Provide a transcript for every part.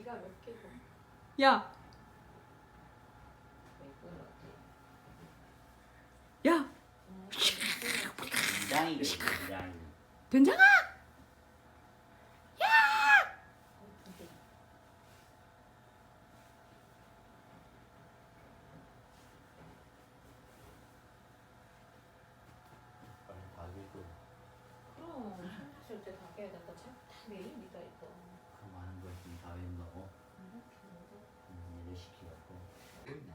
네가 몇 개고? 야! 야! 된장이 그래, 된장이. 된장아! 빨리 가게도 그럼 손 쉴 때 가게야 된다. 다 매일 네가 있고. 그 많은 걸 좀 다 외운다고 일을 시키갖고 보이나?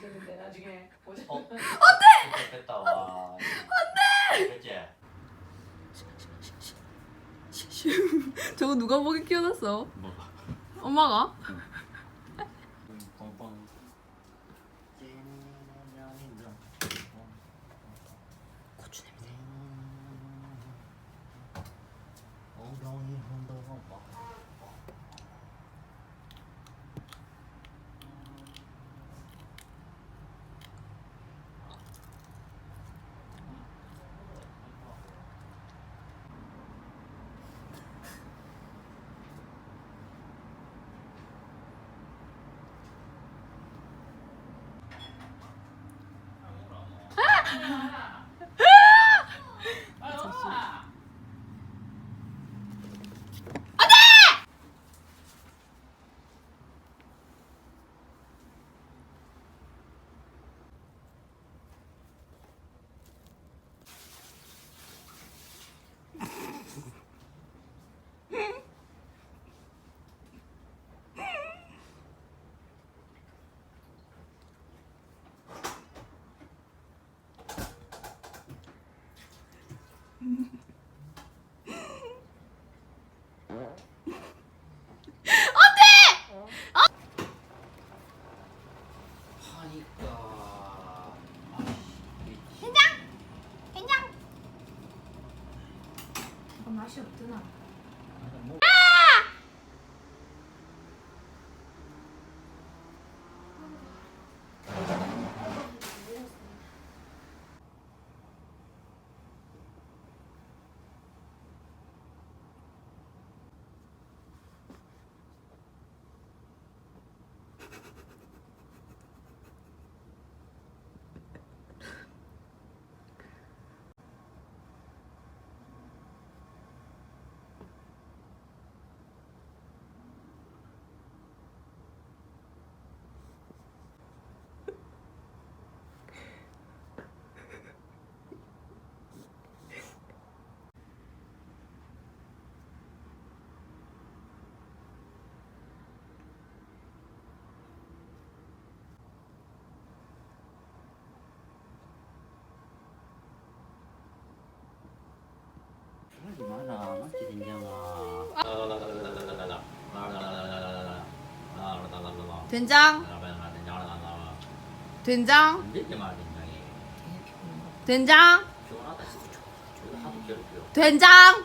근데 나중에 보자. 안돼! 됐다 와. 안돼! 그치? 저거 누가 보게 키워놨어? 뭐가? 엄마가? 뻥뻥. 고추 냄새. 엉덩이 흔들어 봐. 하니까 맛이 없더나. 뭐 하지 마라 맞지 된장아. 된장? 된장? 안 되지 마 된장이. 된장? 시원하다 진짜. 저거 하도 괴롭혀. 된장?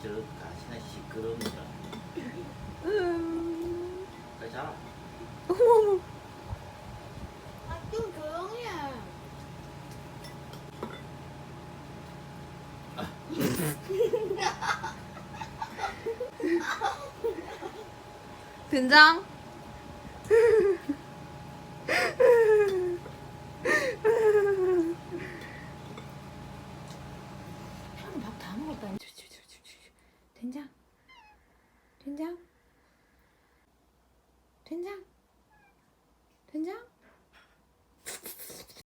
저 가시나 시끄럽니다. 빨리 자라. 어머머. 좀 조용히 해. 된장? 형은 밥 다 먹었다. 된장? 된장? 된장? 된장?